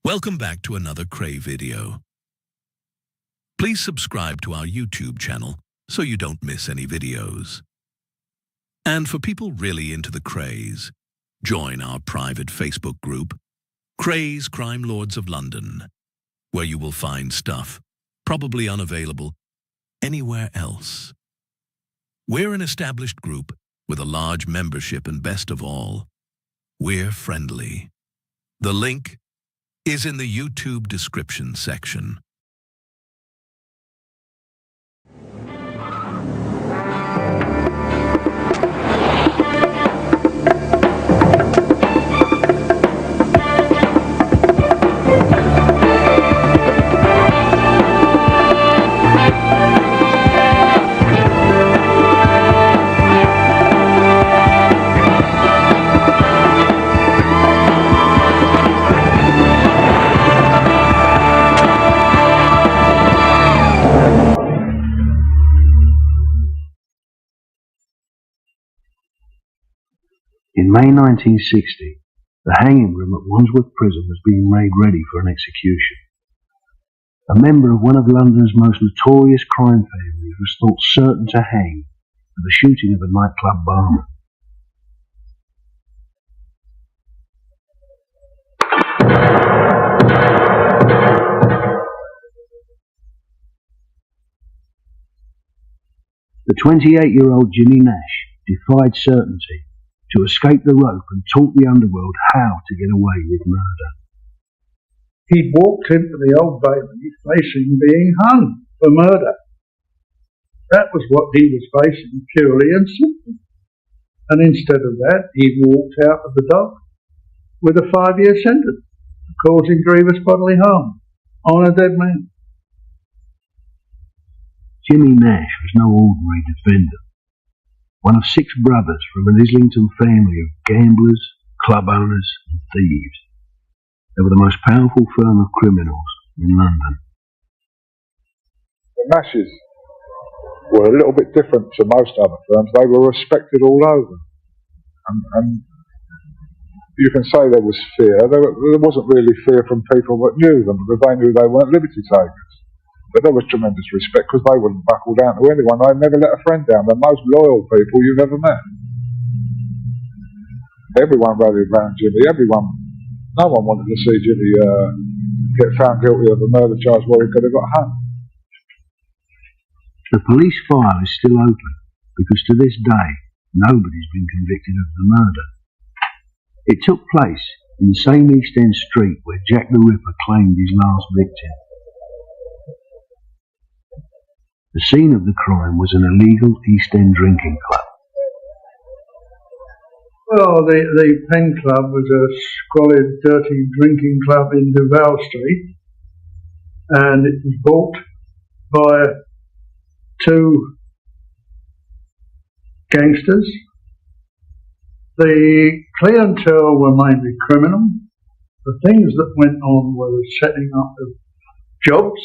Welcome back to another Kray video. Please subscribe to our YouTube channel so you don't miss any videos. And for people really into the Krays, join our private Facebook group, Krays Crime Lords of London, where you will find stuff probably unavailable anywhere else. We're an established group with a large membership, and best of all, we're friendly. The link is in the YouTube description section. In May 1960, the hanging room at Wandsworth Prison was being made ready for an execution. A member of one of London's most notorious crime families was thought certain to hang for the shooting of a nightclub barman. The 28-year-old Jimmy Nash defied certainty to escape the rope and taught the Underworld how to get away with murder. He'd walked into the Old Bailey facing being hung for murder. That was what he was facing, purely and simply. And instead of that, he walked out of the dock with a 5-year sentence for causing grievous bodily harm on a dead man. Jimmy Nash was no ordinary defender. One of 6 brothers from an Islington family of gamblers, club owners and thieves. They were the most powerful firm of criminals in London. The Nashes were a little bit different to most other firms. They were respected all over. And you can say there was fear. There wasn't really fear from people that knew them, because they knew they weren't liberty takers. But there was tremendous respect, because they wouldn't buckle down to anyone. They never let a friend down. They're the most loyal people you've ever met. Everyone rallied around Jimmy. No one wanted to see Jimmy get found guilty of a murder charge where he could have got hung. The police file is still open, because to this day, nobody's been convicted of the murder. It took place in the same East End street where Jack the Ripper claimed his last victim. The scene of the crime was an illegal East End drinking club. Well, the Pen Club was a squalid, dirty drinking club in Duval Street, and it was bought by 2 gangsters. The clientele were mainly criminal. The things that went on were the setting up of jobs,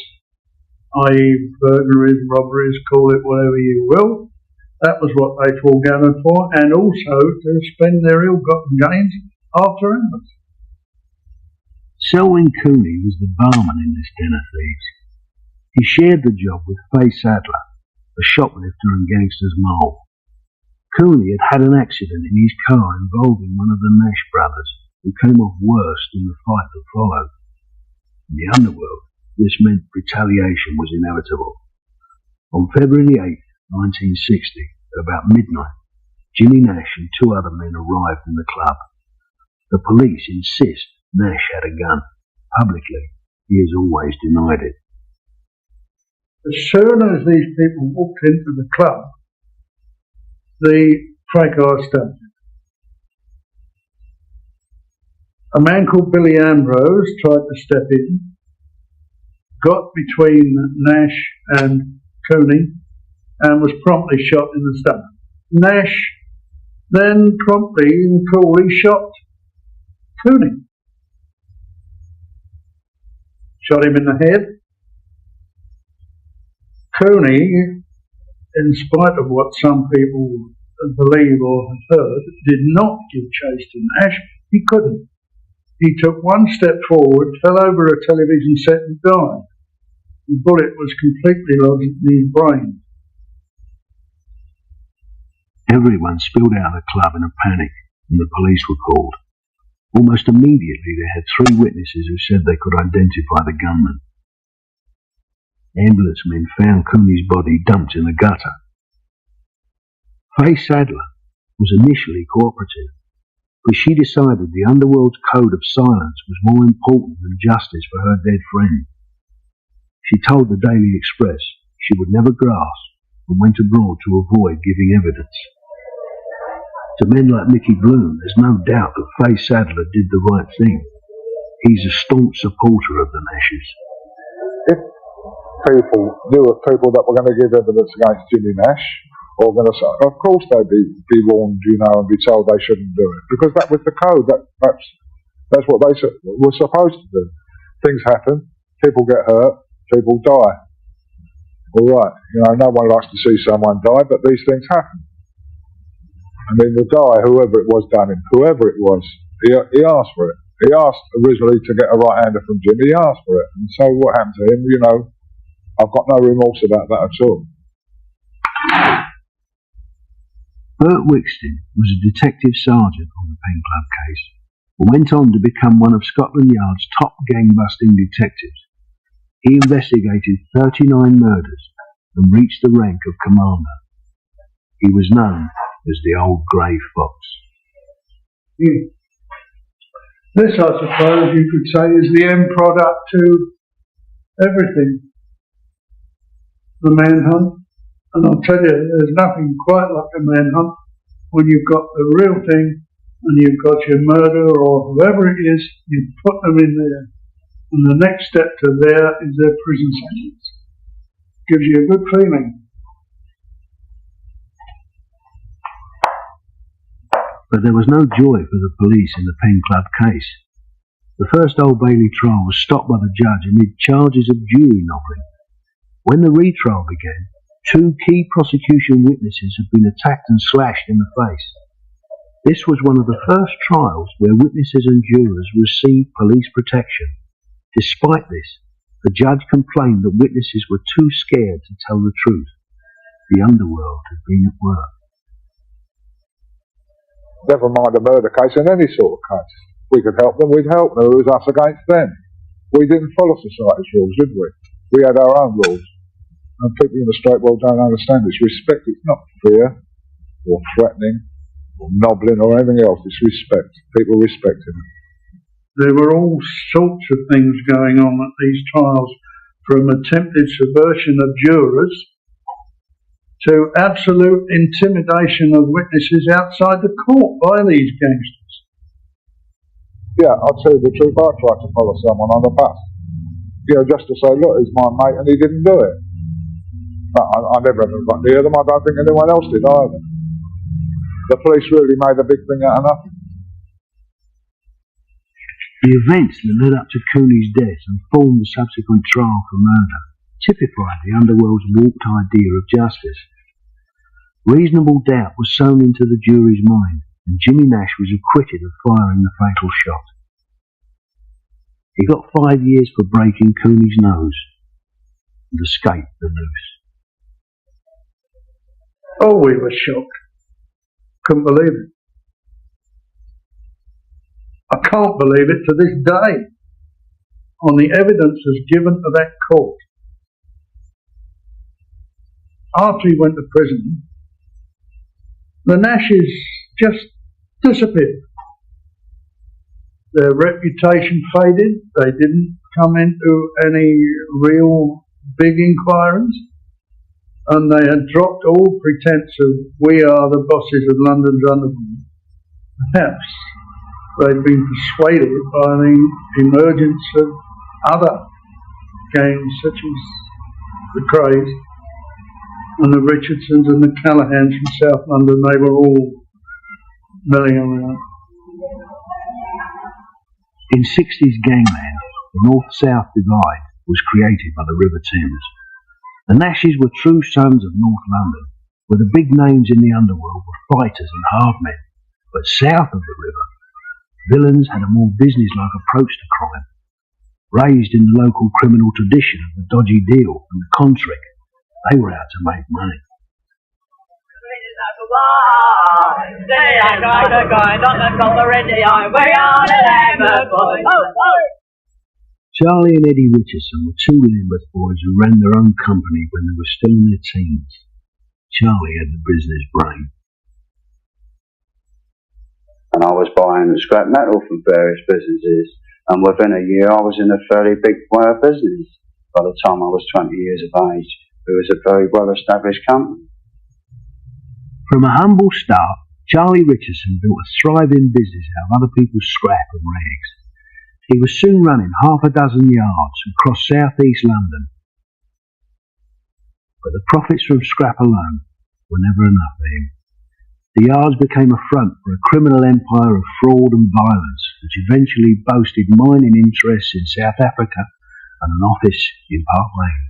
i.e. burglaries, robberies, call it whatever you will. That was what they foregathered for, and also to spend their ill-gotten gains after hours. Selwyn Cooney was the barman in this den of thieves. He shared the job with Fay Sadler, a shoplifter and gangster's mole. Cooney had had an accident in his car involving one of the Nash brothers, who came off worst in the fight that followed. In the Underworld, this meant retaliation was inevitable. On February 8, 1960, at about midnight, Jimmy Nash and 2 other men arrived in the club. The police insist Nash had a gun. Publicly, he has always denied it. As soon as these people walked into the club, the fracas started. A man called Billy Ambrose tried to step in, got between Nash and Cooney, and was promptly shot in the stomach. Nash then promptly and coolly shot Cooney. Shot him in the head. Cooney, in spite of what some people believe or have heard, did not give chase to Nash. He couldn't. He took one step forward, fell over a television set and died. The bullet was completely lodged in his brain. Everyone spilled out of the club in a panic, and the police were called. Almost immediately they had 3 witnesses who said they could identify the gunman. Ambulance men found Cooney's body dumped in the gutter. Faye Sadler was initially cooperative, but she decided the Underworld's code of silence was more important than justice for her dead friend. She told the Daily Express she would never grasp and went abroad to avoid giving evidence. To men like Mickey Bloom, there's no doubt that Faye Sadler did the right thing. He's a staunch supporter of the Nashes. If people knew of people that were going to give evidence against Jimmy Nash, or going to say, of course they'd be warned, and be told they shouldn't do it, because that was the code. That's what they were supposed to do. Things happen, people get hurt, people die. All right, no one likes to see someone die, but these things happen. I mean, the guy, whoever it was, he asked for it. He asked originally to get a right-hander from Jimmy. He asked for it, and so what happened to him? I've got no remorse about that at all. Bert Wixton was a detective sergeant on the Pen Club case, and went on to become one of Scotland Yard's top gang-busting detectives. He investigated 39 murders and reached the rank of commander. He was known as the Old Grey Fox. This, I suppose, you could say, is the end product to everything. The manhunt. And I'll tell you, there's nothing quite like a manhunt when you've got the real thing and you've got your murderer or whoever it is, you put them in there. And the next step to there is their prison sentence. Gives you a good feeling. But there was no joy for the police in the Pen Club case. The first Old Bailey trial was stopped by the judge amid charges of jury nobbling. When the retrial began, 2 key prosecution witnesses had been attacked and slashed in the face. This was one of the first trials where witnesses and jurors received police protection. Despite this, the judge complained that witnesses were too scared to tell the truth. The Underworld had been at work. Never mind a murder case, in any sort of case. We could help them, we'd help them. It was us against them. We didn't follow society's rules, did we? We had our own rules. And people in the straight world don't understand this. Respect, it's not fear, or threatening, or nobbling, or anything else. It's respect. People respected them. There were all sorts of things going on at these trials, from attempted subversion of jurors to absolute intimidation of witnesses outside the court by these gangsters. Yeah, I'll tell you the truth, I tried to follow someone on the bus. Just to say, look, he's my mate and he didn't do it. But I never ever got near them, I don't think anyone else did either. The police really made a big thing out of nothing. The events that led up to Cooney's death and formed the subsequent trial for murder typified the Underworld's warped idea of justice. Reasonable doubt was sown into the jury's mind, and Jimmy Nash was acquitted of firing the fatal shot. He got 5 years for breaking Cooney's nose and escaped the noose. Oh, we were shocked. Couldn't believe it. I can't believe it to this day, on the evidence as given to that court. After he went to prison, the Nashes just disappeared. Their reputation faded. They didn't come into any real big inquiries, and they had dropped all pretense of we are the bosses of London's Underworld. Perhaps they'd been persuaded by the emergence of other gangs such as the Krays and the Richardsons and the Callahans from South London. They were all milling around. In 60s gangland, the North-South divide was created by the River Thames. The Nashes were true sons of North London, where the big names in the underworld were fighters and hard men. But south of the river, Villains had a more businesslike approach to crime, raised in the local criminal tradition of the dodgy deal and the con trick. They were out to make money. Charlie and Eddie Richardson were two Lambeth boys who ran their own company when they were still in their teens. Charlie had the business brain. And I was buying scrap metal from various businesses, and within a year I was in a fairly big business. By the time I was 20 years of age, it was a very well-established company. From a humble start, Charlie Richardson built a thriving business out of other people's scrap and rags. He was soon running half a dozen yards across south-east London. But the profits from scrap alone were never enough for him. The yards became a front for a criminal empire of fraud and violence, which eventually boasted mining interests in South Africa and an office in Park Lane.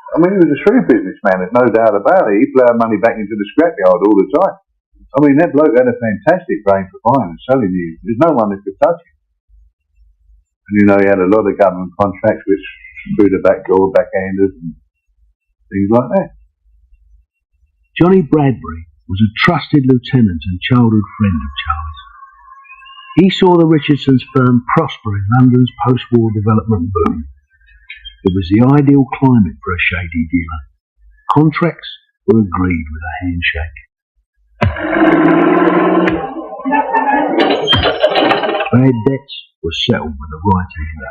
I mean, he was a shrewd businessman, there's no doubt about it. He plowed money back into the scrapyard all the time. I mean, that bloke had a fantastic brain for buying and selling these. There's no one that could touch him. And you know, he had a lot of government contracts which through the back door, backhanded and things like that. Johnny Bradbury was a trusted lieutenant and childhood friend of Charlie's. He saw the Richardsons' firm prosper in London's post-war development boom. It was the ideal climate for a shady dealer. Contracts were agreed with a handshake. Bad debts were settled with a right hander.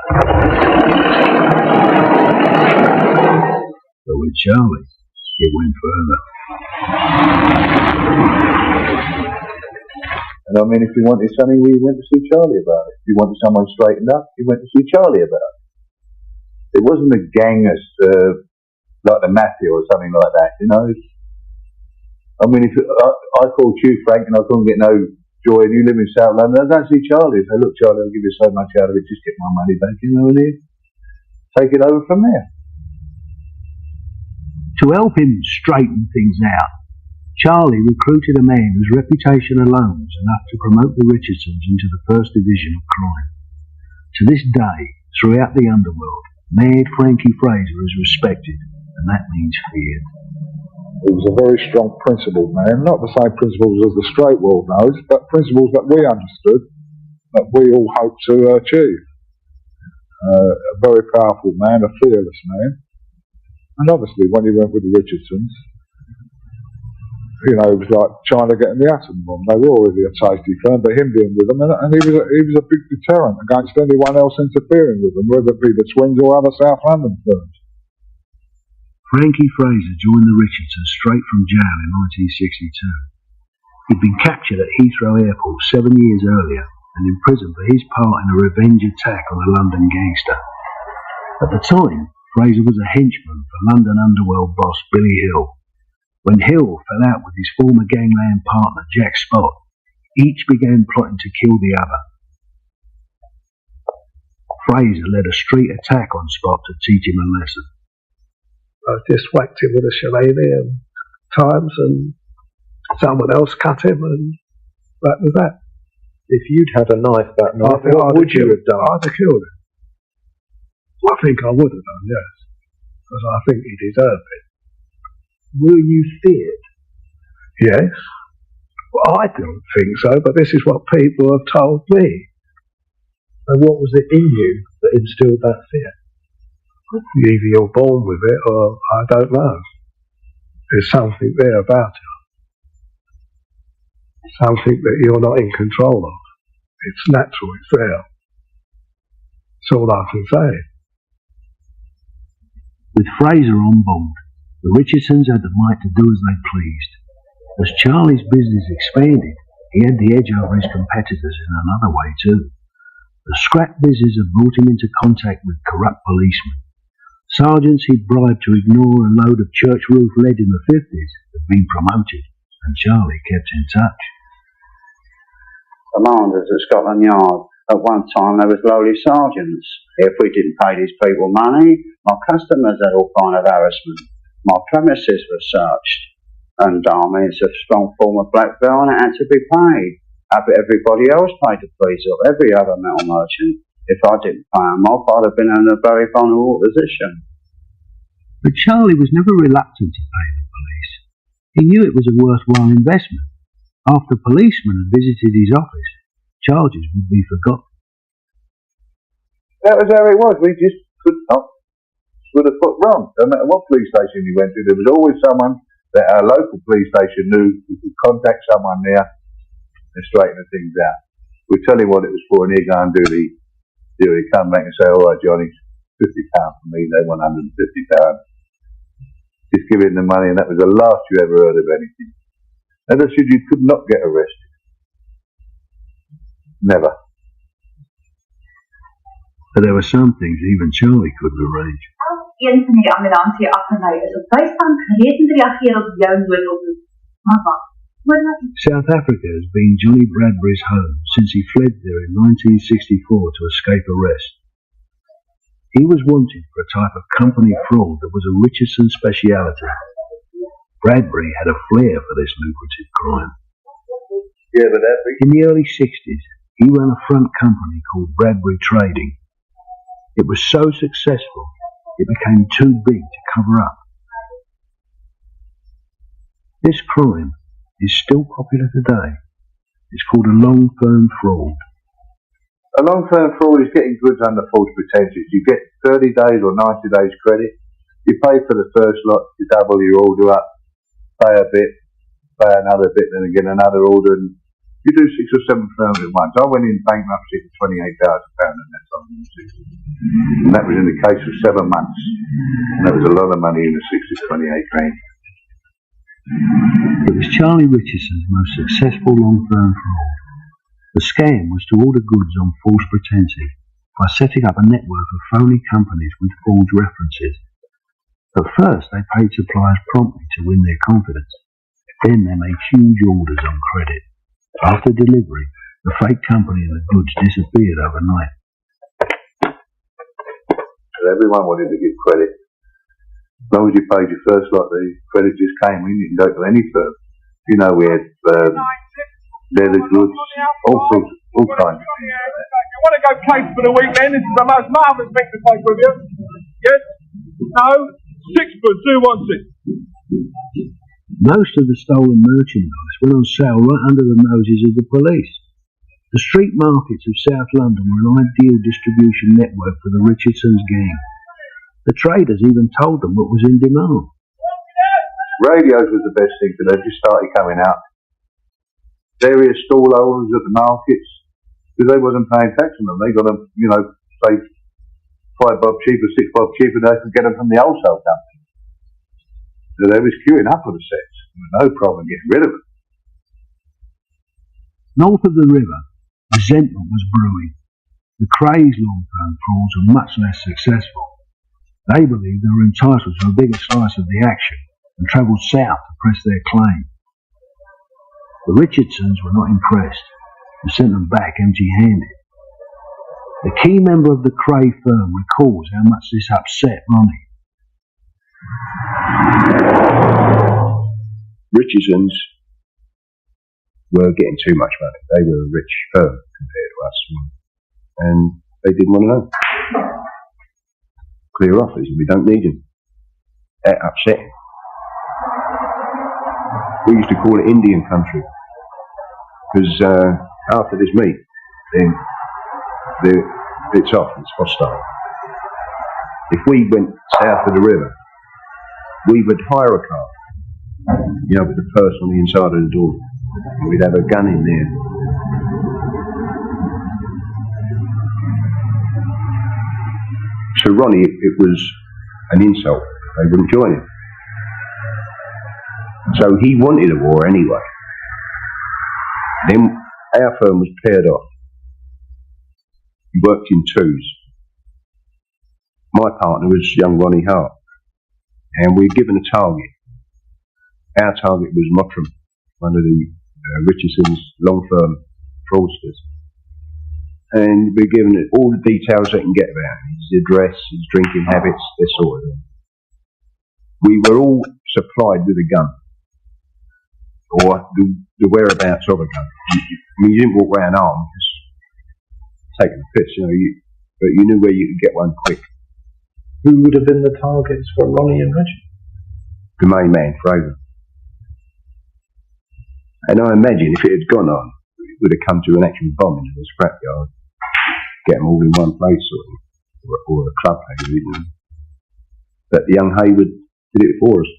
But with Charlie, it went further. And I mean, if you wanted something, we went to see Charlie about it. If you wanted someone straightened up, you went to see Charlie about it. It wasn't a gang as like the mafia or something like that, you know. I mean, if I called you, Frank, and I couldn't get no joy, and you live in South London, I'd go and see Charlie. I'd say, look, Charlie, I'll give you so much out of it, just get my money back, you know, and then take it over from there. To help him straighten things out, Charlie recruited a man whose reputation alone was enough to promote the Richardsons into the first division of crime. To this day, throughout the Underworld, Mad Frankie Fraser is respected, and that means feared. He was a very strong principled man, not the same principles as the straight world knows, but principles that we understood, that we all hope to achieve. A very powerful man, a fearless man. And obviously when he went with the Richardsons, you know, it was like China getting the atom bomb. They were already a tasty firm, but him being with them, and he was a big deterrent against anyone else interfering with them, whether it be the Twins or other South London firms. Frankie Fraser joined the Richardsons straight from jail in 1962. He'd been captured at Heathrow Airport 7 years earlier and imprisoned for his part in a revenge attack on a London gangster. At the time, Fraser was a henchman for London Underworld boss Billy Hill. When Hill fell out with his former gangland partner Jack Spot, each began plotting to kill the other. Fraser led a street attack on Spot to teach him a lesson. I just whacked him with a shillelagh times, and someone else cut him, and that was that. If you'd had a knife that night, what would you have done? I'd have killed him. I think I would have done, yes, because I think he deserved it. Were you feared? Yes. Well, I don't think so, but this is what people have told me. And what was it in you that instilled that fear? Either you're born with it, or I don't know. There's something there about it. Something that you're not in control of. It's natural, it's there. That's all I can say. With Fraser on board, the Richardsons had the right to do as they pleased. As Charlie's business expanded, he had the edge over his competitors in another way too. The scrap business had brought him into contact with corrupt policemen. Sergeants he'd bribed to ignore a load of church roof lead in the 50s had been promoted, and Charlie kept in touch. Commanders at Scotland Yard. At one time there was lowly sergeants. If we didn't pay these people money, our customers had all kind of harassment. My premises were searched, and it's a strong form of blackmail and it had to be paid. How about everybody else paid the police off, every other metal merchant? If I didn't pay them off, I'd have been in a very vulnerable position. But Charlie was never reluctant to pay the police. He knew it was a worthwhile investment. After policemen had visited his office, charges would be forgotten. That was how it was. We just could not put a foot wrong. No matter what police station you went to, there was always someone that our local police station knew we could contact someone there and straighten the things out. We'd tell him what it was for, and he'd go and do the deal. He'd come back and say, all right, Johnny, £50 for me, they want £150. Just give him the money, and that was the last you ever heard of anything. And I said, you could not get arrested. Never. But there were some things even Charlie couldn't arrange. Een van die ambulansie afgelei is op bystand gereed om te reageer op jou noodoproep. Maar wag, South Africa has been Johnny Bradbury's home since he fled there in 1964 to escape arrest. He was wanted for a type of company fraud that was a Richardson speciality. Bradbury had a flair for this lucrative crime. Yeah, but that In the early 60s, he ran a front company called Bradbury Trading. It was so successful, it became too big to cover up. This crime is still popular today. It's called a long-firm fraud. A long-term fraud is getting goods under false pretenses. You get 30 days or 90 days credit. You pay for the first lot, you double your order up, pay a bit, pay another bit, then again another order, and you do 6 or 7 firms at once. I went in bankruptcy for £28,000 in that time. And that was in the case of 7 months. And that was a lot of money in the 6 to 28 grand. It was Charlie Richardson's most successful long-firm fraud. The scam was to order goods on false pretenses by setting up a network of phony companies with forged references. At first, they paid suppliers promptly to win their confidence. Then they made huge orders on credit. After delivery, the fake company and the goods disappeared overnight. And everyone wanted to give credit. As long as you paid your first lot, the credit just came in. You can go to any firm. You know, we had leather goods, all sorts, all kinds of things. You want to go Cape for the weekend? This is the most marvellous thing to take with you. Yes? No? £6, 216. Most of the stolen merchandise went on sale right under the noses of the police. The street markets of South London were an ideal distribution network for the Richardson's gang. The traders even told them what was in demand. Radios was the best thing for them, just started coming out. Various stall owners at the markets, because they wasn't paying tax on them. They got them, you know, say £5 cheaper, £6 cheaper, they could get them from the wholesale company. So they was queuing up for the sets. There was no problem getting rid of them. North of the river, resentment was brewing. The Krays long-term frauds were much less successful. They believed they were entitled to a bigger slice of the action and travelled south to press their claim. The Richardsons were not impressed and sent them back empty-handed. The key member of the Kray firm recalls how much this upset Ronnie. Richardsons were getting too much money. They were a rich firm compared to us, and they didn't want to know. Clear offers, we don't need them. That upset him. We used to call it Indian country, because after this meet, then it's off, it's hostile. If we went south of the river, we would hire a car, you know, with the purse on the inside of the door. We'd have a gun in there. To Ronnie, it was an insult. They wouldn't join him. So he wanted a war anyway. Then our firm was paired off. We worked in twos. My partner was young Ronnie Hart, and we were given a target. Our target was Mottram, one of the Richardson's long-firm fraudsters. And we're given it all the details they can get about him, his address, his drinking habits, this sort of thing. We were all supplied with a gun, or the whereabouts of a gun. mean, you didn't walk around armed, just taking the piss, but you knew where you could get one quick. Who would have been the targets for Ronnie and Richard? The main man, Fraser. And I imagine if it had gone on, it would have come to an actual bombing in the scrapyard. Get them all in one place, sort of, or a club maybe. But young Hayward did it for us.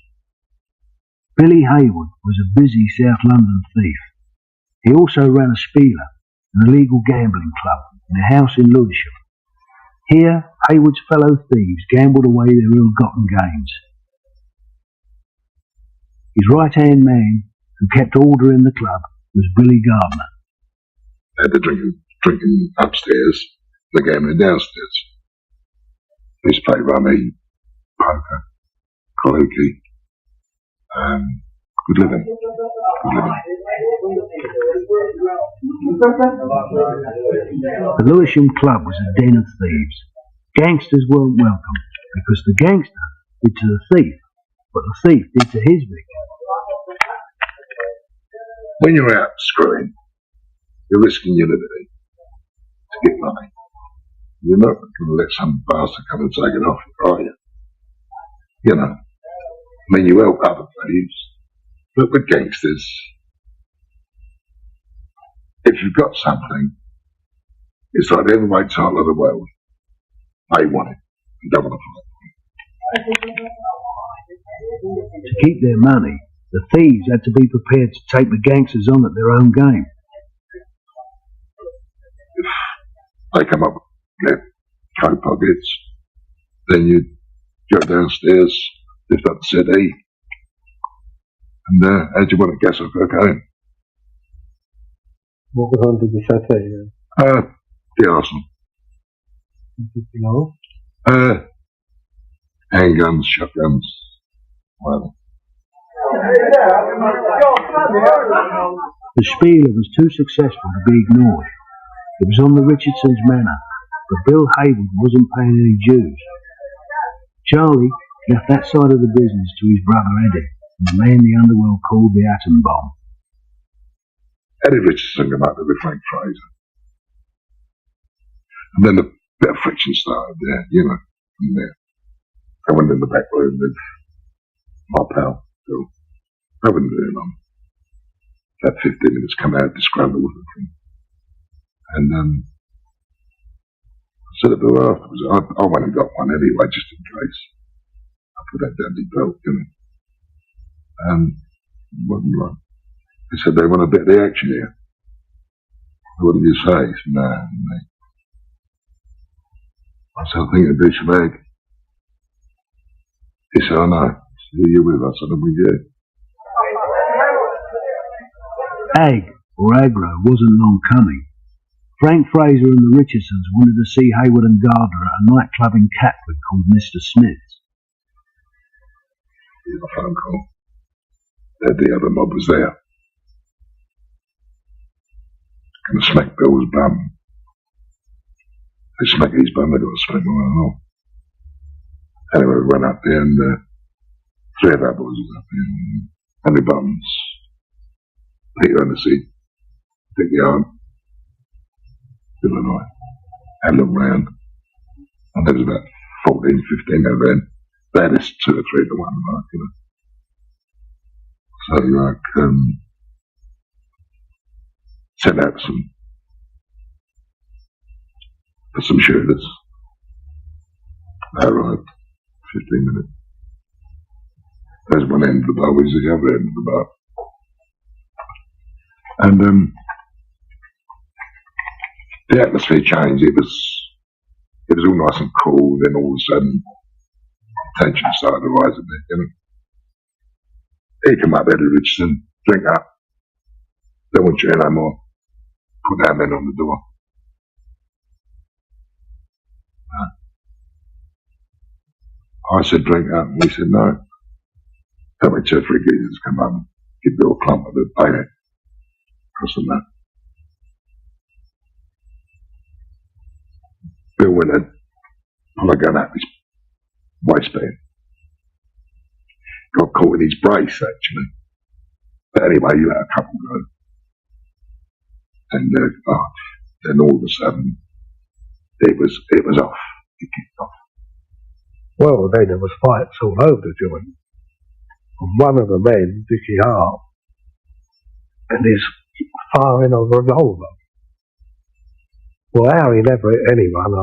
Billy Hayward was a busy South London thief. He also ran a spieler, an illegal gambling club, in a house in Lewisham. Here, Hayward's fellow thieves gambled away their ill-gotten gains. His right-hand man, who kept order in the club, was Billy Gardner. The drinking upstairs, the gambling downstairs. Used to play rummy, poker, kaluki. Good living. Good living. The Lewisham Club was a den of thieves. Gangsters weren't welcome, because the gangster did to the thief what the thief did to his victim. When you're out screwing, you're risking your liberty to get money. You're not going to let some bastard come and take it off you, are you? You know, I mean, you help other thieves, but with gangsters, if you've got something, it's like the heavyweight title of the world. They want it, and don't want to fight. To keep their money, the thieves had to be prepared to take the gangsters on at their own game. If they come up with their coat pockets, then you go downstairs, lift up the settee, and how do you want to guess off cocaine? What was under the settee then? The arsenal. Anything else? Handguns, shotguns, whatever. The spieler was too successful to be ignored. It was on the Richardsons' manor, but Bill Hayward wasn't paying any dues. Charlie left that side of the business to his brother Eddie, the man the Underworld called the Atom Bomb. Eddie Richardson came up with Frank Fraser. And then a bit of friction started there, from there. I went in the back room with my pal, Bill. I wasn't very long. About 15 minutes, come out, disgruntled with him. And I said to Bill afterwards, I went and got one anyway, just in case. I put that down his belt, wasn't right. He said, they want a bit of the action here. What did you say? He said, no. I said, I think it'd be some egg. He said, I know. He said, are you with us? I said, with you. Ag, or aggro, wasn't long coming. Frank Fraser and the Richardsons wanted to see Hayward and Gardner at a nightclub in Catford called Mr. Smith's. Here's a phone call. The other mob was there. Gonna smack Bill's bum. They smack his bum, they got to smack one and all. Anyway, we went up there and three of our boys was up there. Henry Bums, Peter Underseed, Dick Yard, Bill and I. Had a look round. And there was about 14, 15 over there. They had us 2 or 3 to 1, So, sent out some shooters. They arrived 15 minutes. There's one end of the bar, was the other end of the bar. And the atmosphere changed. It was all nice and cool. Then all of a sudden, tension started to rise a bit. He come up, Eddie Richardson, drink up. Don't want you here no more. Put our men on the door. I said, drink up. And he said, no. Tell me 2 or 3 geezers come up and give Bill a clump of the bayonet across the map. Bill went in, pulled a gun out of his waistband. Got caught in his brace, actually. But anyway, he let a couple go. And then all of a sudden, it was off. It kicked off. Well, then there was fights all over the joint. And one of the men, Dickie Hart, and he's firing a revolver. Well, how he never hit anyone,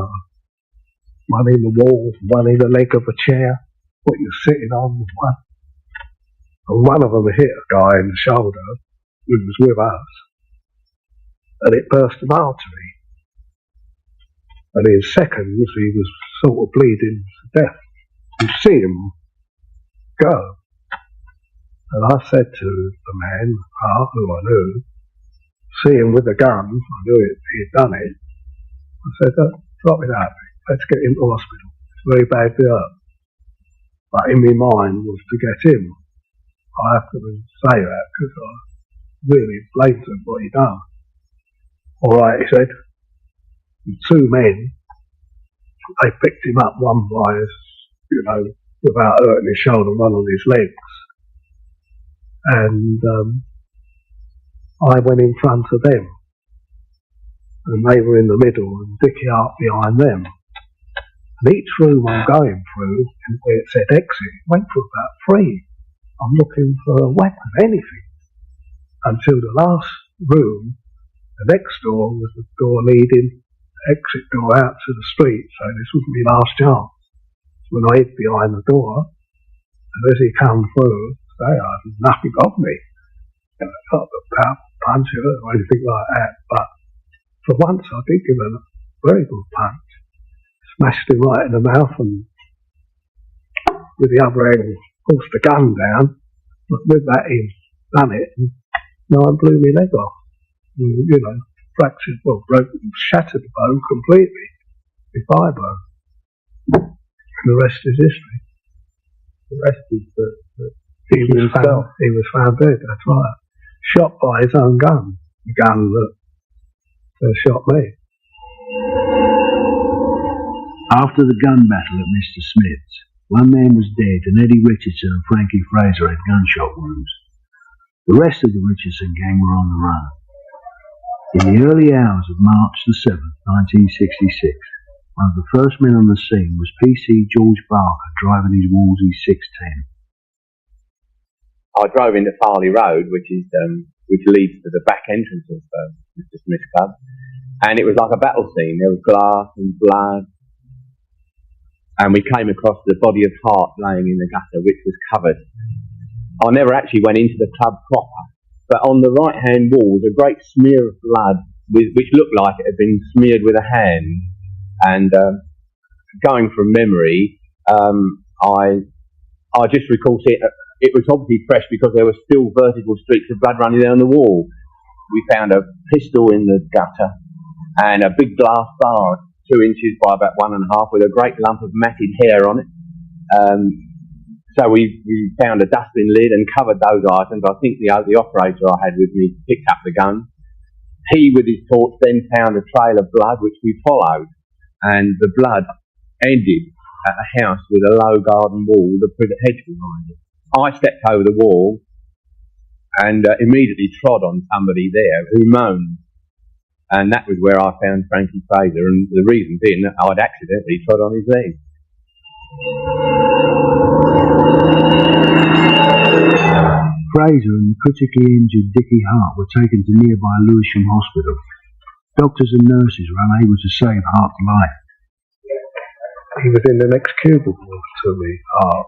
one in the wall, one in the leg of a chair, what you're sitting on was one. And one of them hit a guy in the shoulder who was with us, and it burst an artery. And in seconds he was sort of bleeding to death. You see him go. And I said to the man, who I knew, see him with a gun, I knew he'd done it. I said, drop it out, let's get him to hospital. It's very badly hurt. But in my mind was to get him. I have to say that because I really blamed him what he done. All right, he said. And two men, they picked him up, one by his, without hurting his shoulder, one on his legs. And I went in front of them. And they were in the middle, and Dickie Hart behind them. And each room I'm going through, and where it said exit, went for about 3. I'm looking for a weapon, anything. Until the last room, the next door was the door leading, exit door out to the street, so this was my last chance. When I hid behind the door, and as he come through, I had nothing of me. Not a punch or anything like that, but for once I did give him a very good punch. Smashed him right in the mouth and with the other end forced the gun down. But with that he done it and no one blew my leg off. And, fractured, shattered the bone completely. My thigh bone. And the rest is history. The rest is he was found dead, that's right. Shot by his own gun. The gun that shot me. After the gun battle at Mr. Smith's, one man was dead and Eddie Richardson and Frankie Fraser had gunshot wounds. The rest of the Richardson gang were on the run. In the early hours of March the 7th, 1966, one of the first men on the scene was PC George Barker driving his Wolseley 610. I drove into Farley Road, which leads to the back entrance of Mr. Smith's Club, and it was like a battle scene. There was glass and blood, and we came across the body of Hart laying in the gutter, which was covered. I never actually went into the club proper, but on the right-hand wall was a great smear of blood, which looked like it had been smeared with a hand. And going from memory, I just recall seeing it was obviously fresh because there were still vertical streaks of blood running down the wall. We found a pistol in the gutter and a big glass bar, 2 inches by about 1.5, with a great lump of matted hair on it. So we found a dustbin lid and covered those items. I think the operator I had with me picked up the gun. He, with his torch, then found a trail of blood, which we followed. And the blood ended at a house with a low garden wall with a privet hedge behind it. I stepped over the wall and immediately trod on somebody there who moaned. And that was where I found Frankie Fraser, and the reason being that I'd accidentally trod on his leg. Fraser and the critically injured Dickie Hart were taken to nearby Lewisham Hospital. Doctors and nurses were unable to save Hart's life. He was in the next cubicle to me, Hart,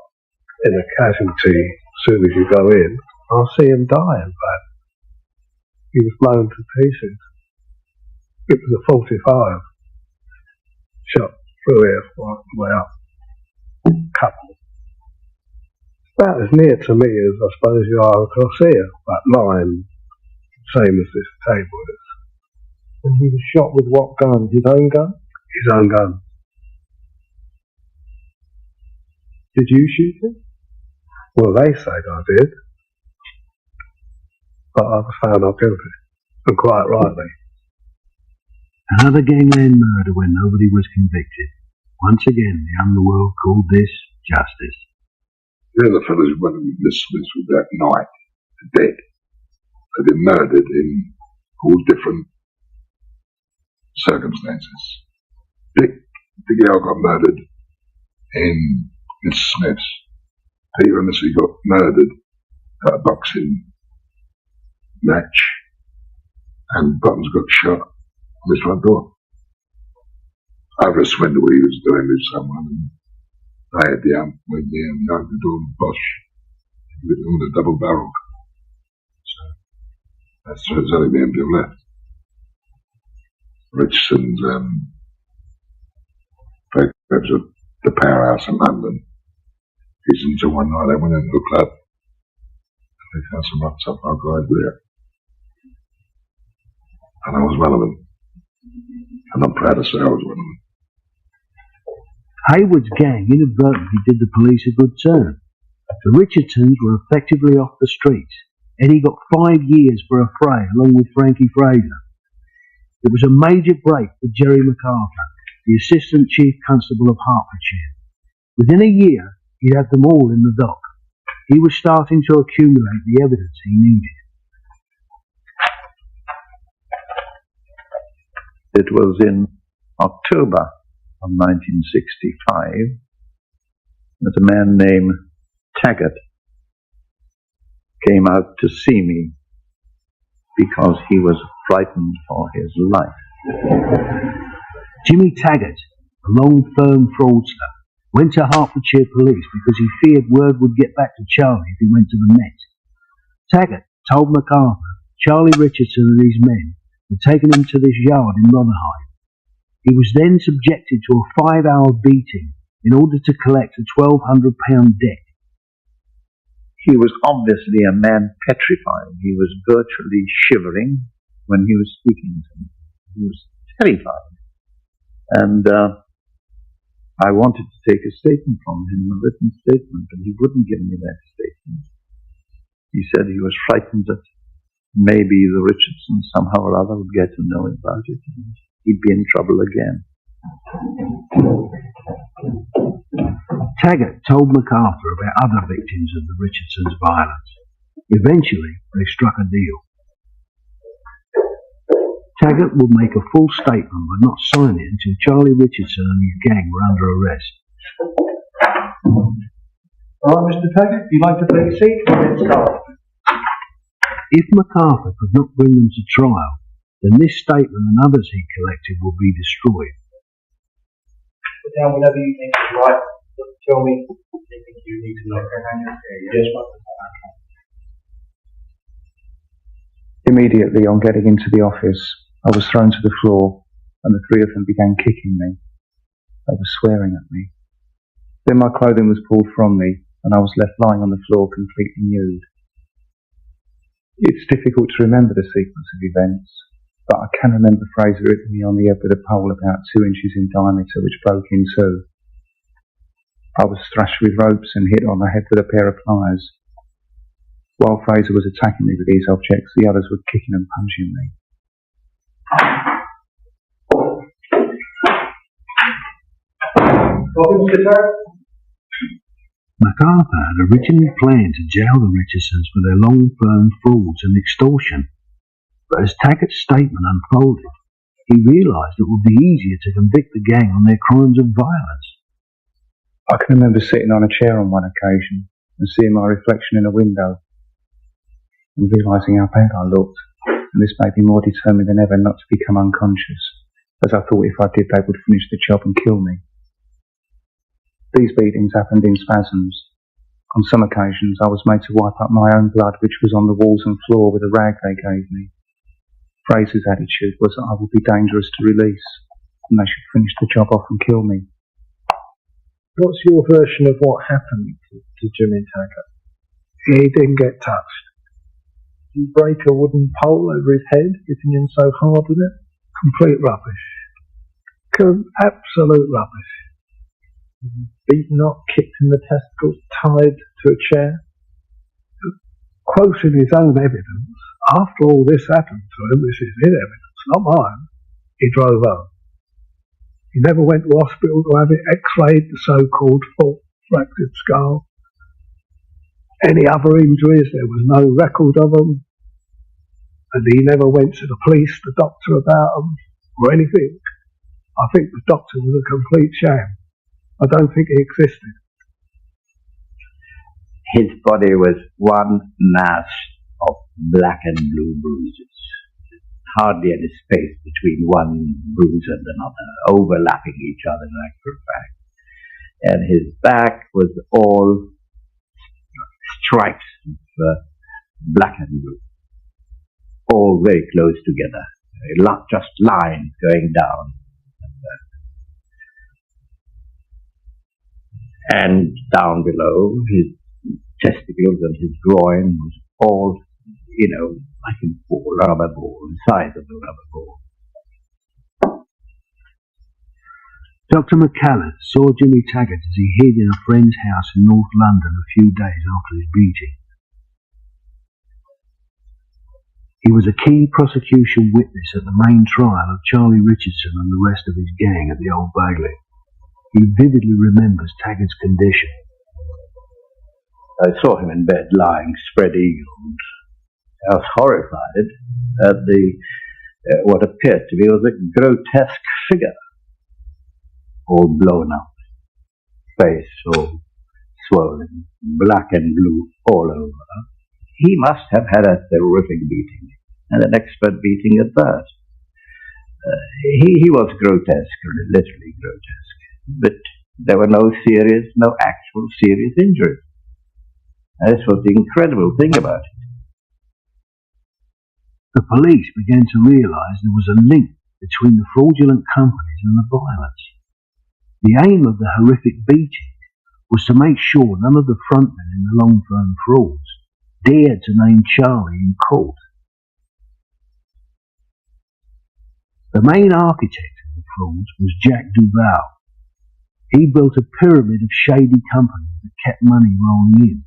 in a casualty. As soon as you go in, I'll see him die, in fact. He was blown to pieces. It was a 45. Shot through here, right way up. Couple. About as near to me as I suppose you are across here, that line, same as this table is. And he was shot with what gun? His own gun? His own gun. Did you shoot him? Well, they said I did. But I was found not guilty. And quite rightly. Another gangland murder where nobody was convicted. Once again, the Underworld called this justice. Yeah, the fellas who went to Miss Smith that night are dead. They've been murdered in all different circumstances. Dickie L got murdered in Miss Smith's. Peter and Missy got murdered at a boxing match, and Buttons got shot on his front door over a swindle he was doing with someone, and they had the ump with me and opened the door and Bosch with all the double barrel. So there's only me and Bill left. Richardson's they was the powerhouse in London. He's until one night they went into a club. They found some rough stuff our guys there. And I was one of them. And I'm proud to say I was one of them. Hayward's gang inadvertently did the police a good turn. The Richardsons were effectively off the streets. Eddie got 5 years for a fray along with Frankie Fraser. It was a major break for Jerry MacArthur, the Assistant Chief Constable of Hertfordshire. Within a year, he'd had them all in the dock. He was starting to accumulate the evidence he needed. It was in October of 1965 that a man named Taggart came out to see me because he was frightened for his life. Jimmy Taggart, a long-firm fraudster, went to Hertfordshire Police because he feared word would get back to Charlie if he went to the Met. Taggart told MacArthur Charlie Richardson and his men had taken him to this yard in Rotherhithe. He was then subjected to a 5-hour beating in order to collect a £1,200 debt. He was obviously a man petrified. He was virtually shivering when he was speaking to me. He was terrified. And I wanted to take a statement from him, a written statement, and he wouldn't give me that statement. He said he was frightened that maybe the Richardsons somehow or other would get to know about it and he'd be in trouble again. Taggart told MacArthur about other victims of the Richardsons' violence. Eventually, they struck a deal. Taggart would make a full statement but not sign it until Charlie Richardson and his gang were under arrest. All right, Mr. Taggart, if you'd like to take a seat, we'll get started. If MacArthur could not bring them to trial, then this statement and others he collected would be destroyed. Put down whatever you think is right. Tell me anything you need to know. Yes, Immediately on getting into the office, I was thrown to the floor and the three of them began kicking me. They were swearing at me. Then my clothing was pulled from me and I was left lying on the floor completely nude. It's difficult to remember the sequence of events, but I can remember Fraser hitting me on the head with a pole about 2 inches in diameter which broke in two. I was thrashed with ropes and hit on the head with a pair of pliers. While Fraser was attacking me with these objects, the others were kicking and punching me. MacArthur had originally planned to jail the Richardsons for their long-firm frauds and extortion, but as Taggart's statement unfolded, he realised it would be easier to convict the gang on their crimes of violence. I can remember sitting on a chair on one occasion and seeing my reflection in a window and realising how bad I looked, and this made me more determined than ever not to become unconscious, as I thought if I did they would finish the job and kill me. These beatings happened in spasms. On some occasions I was made to wipe up my own blood which was on the walls and floor with a rag they gave me. Fraser's attitude was that I would be dangerous to release, and they should finish the job off and kill me. What's your version of what happened to Jimmy Taggart? He didn't get touched. You break a wooden pole over his head, hitting him so hard with it? Complete rubbish. Absolute rubbish. Beaten up, kicked in the testicles, tied to a chair. Quoting his own evidence, after all this happened to him, this is his evidence, not mine, he drove home. He never went to hospital to have it x-rayed, the so-called full fractured skull. Any other injuries, there was no record of them. And he never went to the police, the doctor about them. or anything. I think the doctor was a complete sham. I don't think he existed. His body was one mass of black and blue bruises. Hardly any space between one bruise and another, overlapping each other like a fact. And his back was all stripes of black and blue, all very close together, just lines going down. And down below, his testicles and his groin was all, like a ball, rubber ball, the size of a rubber ball. Dr. McCallum saw Jimmy Taggart as he hid in a friend's house in North London a few days after his beating. He was a key prosecution witness at the main trial of Charlie Richardson and the rest of his gang at the Old Bailey. He vividly remembers Taggart's condition. I saw him in bed, lying spread-eagled. I was horrified at what appeared to me was a grotesque figure, all blown up, face all swollen, black and blue all over. He must have had a terrific beating, and an expert beating at that. He was grotesque, literally grotesque, but there were no actual serious injuries. And this was the incredible thing about it. The police began to realise there was a link between the fraudulent companies and the violence. The aim of the horrific beating was to make sure none of the frontmen in the long-firm frauds dared to name Charlie in court. The main architect of the frauds was Jack Duval. He built a pyramid of shady companies that kept money rolling in.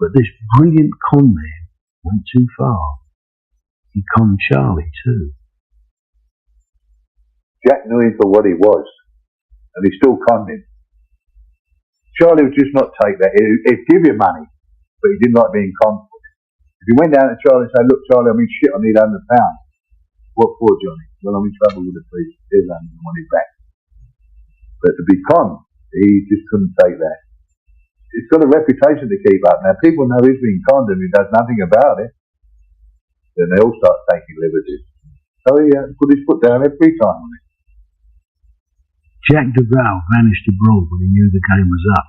But this brilliant con man went too far. He conned Charlie too. Jack knew him for what he was, and he still conned him. Charlie would just not take that. He'd give you money, but he didn't like being conned for it. If you went down to Charlie and said, "Look, Charlie, I'm in shit, I need £100. What for, Johnny? Well, I'm in trouble with the police. Here's £100, I want it back." But to be conned, he just couldn't take that. It's got a reputation to keep up. Now, people know he's been conned and he does nothing about it. Then they all start taking liberties. So he put his foot down every time on it. Jack Duval vanished abroad when he knew the game was up.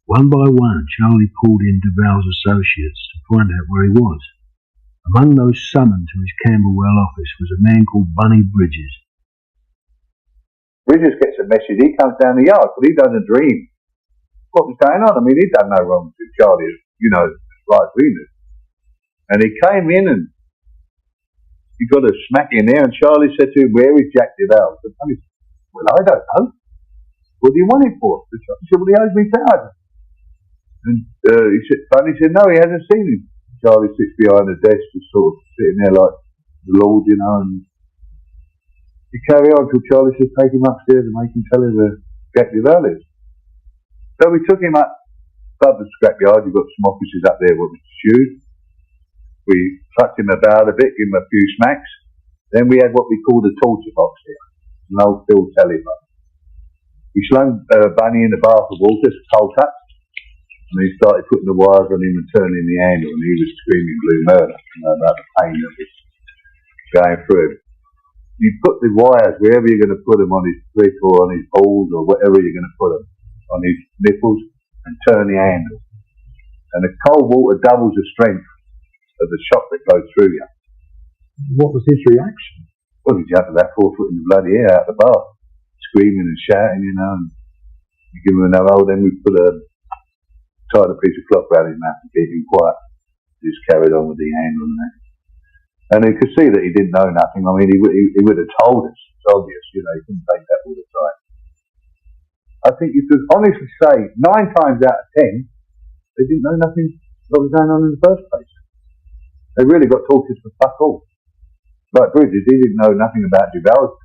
One by one, Charlie pulled in Duval's associates to find out where he was. Among those summoned to his Camberwell office was a man called Bunny Bridges. Bridges gets a message. He comes down the yard, but he doesn't dream what was going on. I mean, he'd done no wrong to Charlie, right as we knew. And he came in and he got a smack in there, and Charlie said to him, "Where is Jack Duval?" He said, "Well, I don't know. What do you want him for?" He said, "Well, he owes me £1,000. And Bunny said, "No, he hasn't seen him." Charlie sits behind the desk, just sort of sitting there like the Lord, and you carry on until Charlie says, "Take him upstairs and make him tell him where Jack Duval is." So we took him up above the scrapyard. You've got some offices up there where we stewed. We plucked him about a bit, gave him a few smacks. Then we had what we called a torture box here, an old field telephone. We slung Bunny in a bath of water, cold touch, and he started putting the wires on him and turning the handle, and he was screaming blue murder, about the pain that was going through him. You put the wires wherever you're going to put them, on his prick or on his balls or whatever you're going to put them, on his nipples, and turn the handle. And the cold water doubles the strength of the shock that goes through you. What was his reaction? Well, he jumped about 4 foot in the bloody air out the bath, screaming and shouting, and you give him another hole, then we tied a piece of cloth around his mouth to keep him quiet. Just carried on with the handle and that. And you could see that he didn't know nothing. I mean, he would have told us. It's obvious, he couldn't take that all the time. I think you could honestly say 9 times out of 10, they didn't know nothing what was going on in the first place. They really got tortured for fuck all. Like Bridges, he didn't know nothing about Duval.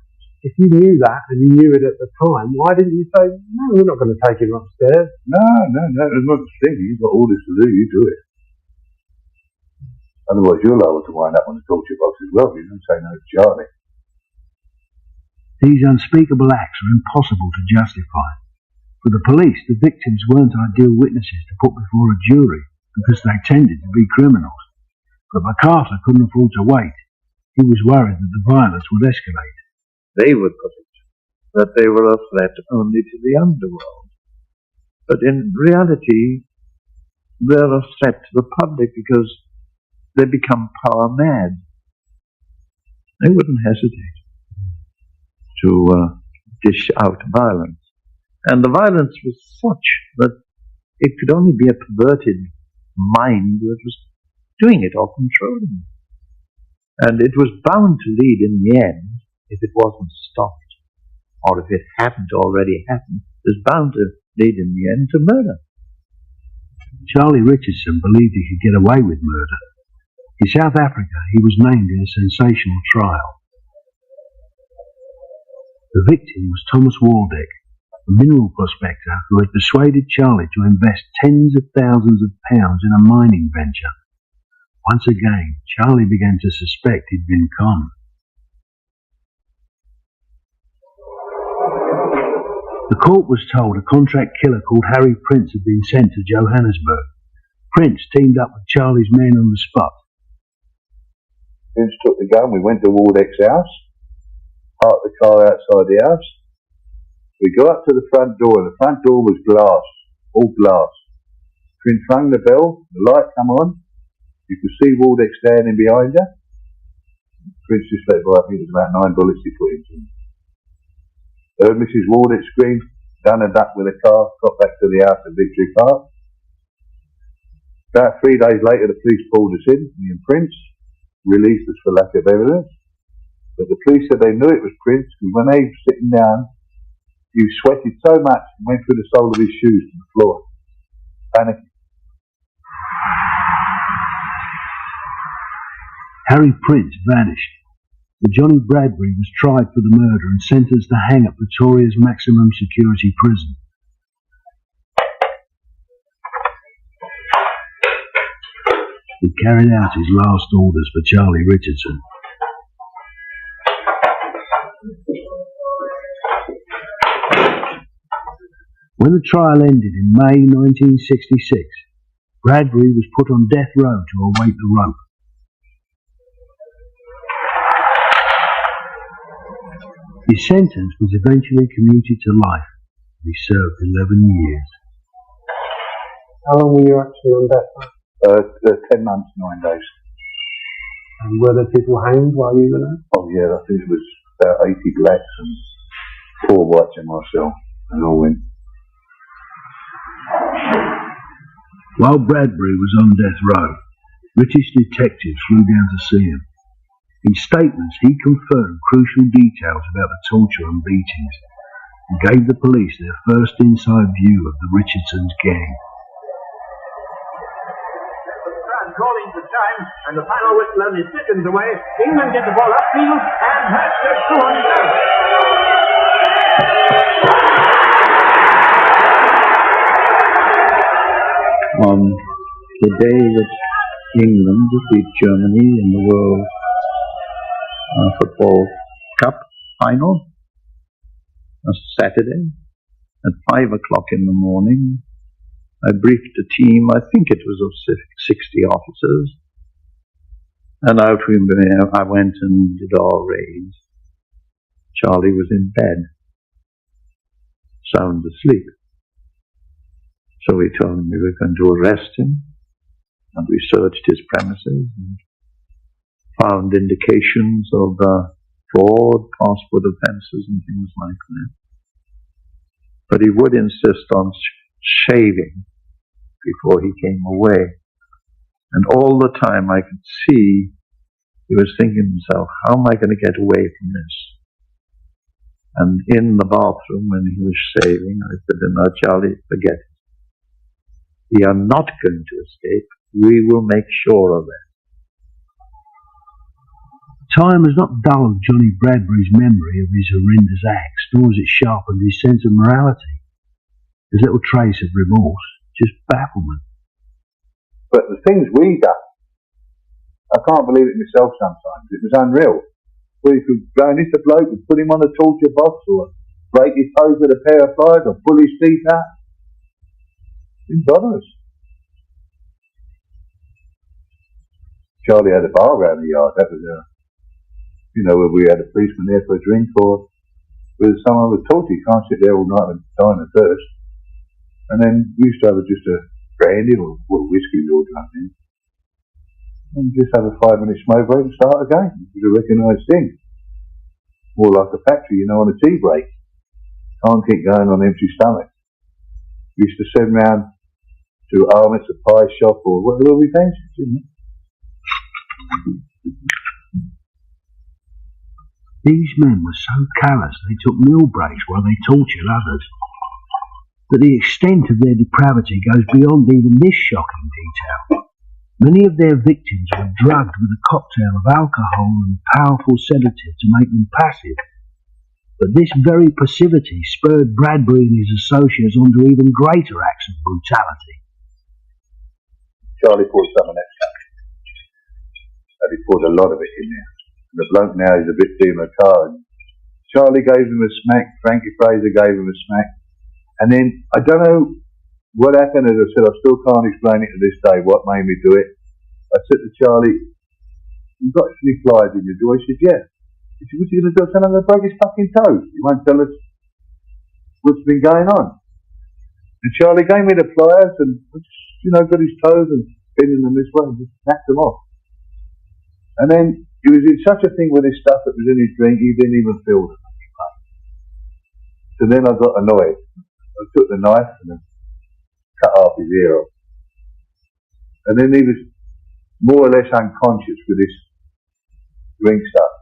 If you knew that and you knew it at the time, why didn't you say, "No, we're not going to take him upstairs"? No, there's not a thing. You've got orders to do, you do it. Otherwise, you're liable to wind up on the torture box as well. You don't say no to Charlie. These unspeakable acts are impossible to justify. For the police, the victims weren't ideal witnesses to put before a jury because they tended to be criminals. But MacArthur couldn't afford to wait. He was worried that the violence would escalate. They would put it that they were a threat only to the underworld. But in reality, they're a threat to the public because they become power mad. They wouldn't hesitate to dish out violence. And the violence was such that it could only be a perverted mind that was doing it or controlling it. And it was bound to lead in the end, if it wasn't stopped, or if it hadn't already happened, it was bound to lead in the end to murder. Charlie Richardson believed he could get away with murder. In South Africa, he was named in a sensational trial. The victim was Thomas Waldeck, a mineral prospector who had persuaded Charlie to invest tens of thousands of pounds in a mining venture. Once again, Charlie began to suspect he'd been conned. The court was told a contract killer called Harry Prince had been sent to Johannesburg. Prince teamed up with Charlie's men on the spot. Prince took the gun, we went to Waldeck's house, parked the car outside the house. We got up to the front door, and the front door was glass, all glass. Prince rang the bell, the light come on, you could see Waldeck standing behind her. Prince just let by, I think it was about 9 bullets he put into him. Heard Mrs. Waldeck scream, done a duck with a car, got back to the house at Victory Park. About 3 days later, the police pulled us in, me and Prince, released us for lack of evidence. But the police said they knew it was Prince, because when they were sitting down, he sweated so much and went through the sole of his shoes to the floor, panicking. Harry Prince vanished. But Johnny Bradbury was tried for the murder and sentenced to hang at Pretoria's maximum security prison. He carried out his last orders for Charlie Richardson. When the trial ended in May 1966, Bradbury was put on death row to await the rope. His sentence was eventually commuted to life. He served 11 years. How long were you actually on death row? 10 months, 9 days. And were there people hanged while you were there? Oh yeah, I think it was about 80 blacks and 4 whites and myself, and all went. While Bradbury was on death row, British detectives flew down to see him. In statements, he confirmed crucial details about the torture and beatings and gave the police their first inside view of the Richardson's gang. Calling for time, and the final whistle only seconds away. England get the ball upfield, and Hurst goes through on his own. On the day that England defeat Germany in the World Football Cup final, a Saturday, at 5 o'clock in the morning, I briefed a team, I think it was of 60 officers, and out I went and did our raids. Charlie was in bed, sound asleep. So we told him we were going to arrest him, and we searched his premises and found indications of fraud, passport offences and things like that. But he would insist on shaving before he came away. And all the time I could see he was thinking to himself, how am I going to get away from this? And in the bathroom when he was shaving, I said, no, Charlie, forget it. We are not going to escape. We will make sure of that. Time has not dulled Johnny Bradbury's memory of his horrendous acts, nor has it sharpened his sense of morality. There's little trace of remorse, just bafflement. But the things we done, I can't believe it myself sometimes. It was unreal. where you could go and hit the bloke and put him on a torture box or break his toes with a pair of pliers or pull his teeth out. Didn't bother us. Charlie had a bar around the yard. That was, where we had a policeman there for a drink or with someone with torture. You can't sit there all night and dying of thirst. And then we used to have just a brandy or whiskey we all drank in. And just have a 5-minute smoke break and start again. It was a recognised thing. More like a factory, on a tea break. Can't keep going on empty stomach. We used to send round to Armitt's, a pie shop, or whatever we fancied, These men were so callous they took meal breaks while they tortured others. But the extent of their depravity goes beyond even this shocking detail. Many of their victims were drugged with a cocktail of alcohol and powerful sedative to make them passive. But this very passivity spurred Bradbury and his associates on to even greater acts of brutality. Charlie poured some of that stuff. And he poured a lot of it in there. And the bloke now is a bit democratic. Charlie gave him a smack, Frankie Fraser gave him a smack. And then, I don't know what happened, as I said, I still can't explain it to this day, what made me do it. I said to Charlie, "You've got any flies in your door?" He said, "Yeah." He said, "What are you going to do?" I said, "I'm going to break his fucking toes. He won't tell us what's been going on." And Charlie gave me the pliers and, got his toes and bending them this way and just snapped them off. And then he was in such a thing with his stuff that was in his drink, he didn't even feel the fucking pain. So then I got annoyed. I took the knife and cut half his ear off. And then he was more or less unconscious with this drink stuff.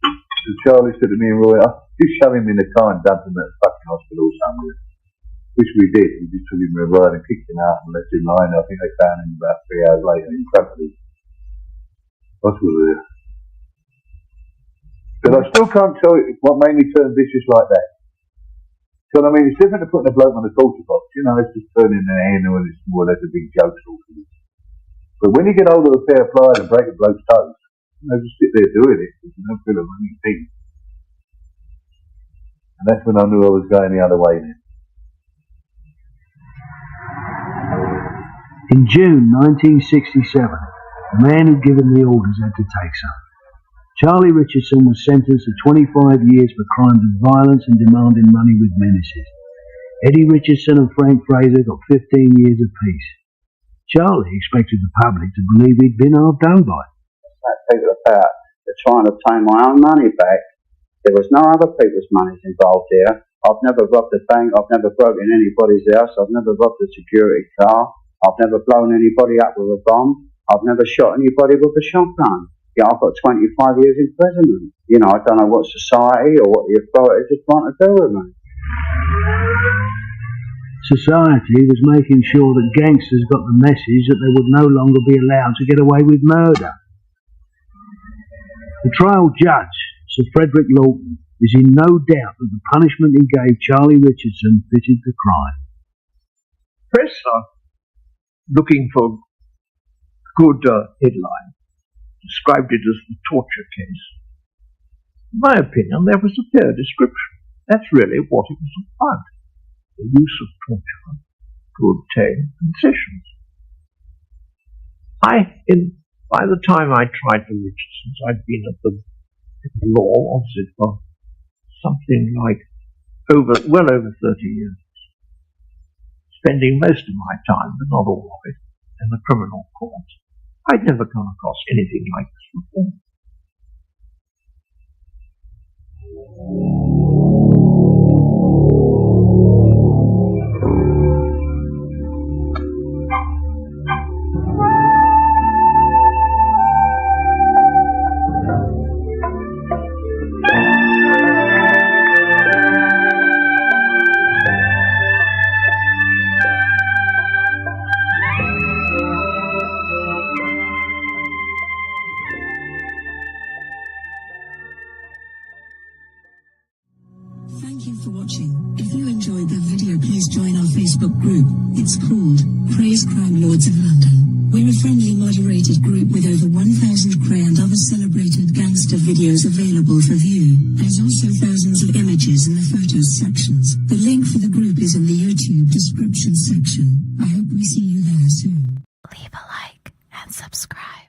So Charlie said to me and Roy, "Just shove him in the car and dump him at the fucking hospital somewhere." Which we did. We just took him to a ride and kicked him out and left him lying. I think they found him about 3 hours later in front of the hospital there. But I still can't tell you what made me turn vicious like that. So I mean, it's different to putting a bloke on a torture box. It's just turning an hand or it's more or less a big joke sort of thing. But when you get hold of a pair of pliers and break a bloke's toes, just sit there doing it. You don't feel a running thing. And that's when I knew I was going the other way then. In June 1967, the man who'd given the orders had to take some. Charlie Richardson was sentenced to 25 years for crimes of violence and demanding money with menaces. Eddie Richardson and Frank Fraser got 15 years apiece. Charlie expected the public to believe he'd been hard done by. People about they're trying to obtain my own money back. There was no other people's money involved here. I've never robbed a bank. I've never broken anybody's house. I've never robbed a security car. I've never blown anybody up with a bomb. I've never shot anybody with a shotgun. I've got 25 years imprisonment. I don't know what society or what the authorities are trying to do with me. Society was making sure that gangsters got the message that they would no longer be allowed to get away with murder. The trial judge, Sir Frederick Lawton, is in no doubt that the punishment he gave Charlie Richardson fitted the crime. Press are looking for good headline. Described it as the torture case. In my opinion, that was a fair description. That's really what it was about. The use of torture to obtain concessions. By the time I tried the Richardsons, I'd been at the law opposite for something like well over 30 years. Spending most of my time, but not all of it, in the criminal court. I'd never come across anything like this before. Thank you for watching. If you enjoyed the video, please join our Facebook group. It's called Krays Crime Lords of London. We're a friendly, moderated group with over 1,000 Kray and other celebrated gangsters. list of videos available for view. There's also thousands of images in the photos sections. The link for the group is in the YouTube description section. I hope we see you there soon. Leave a like and subscribe.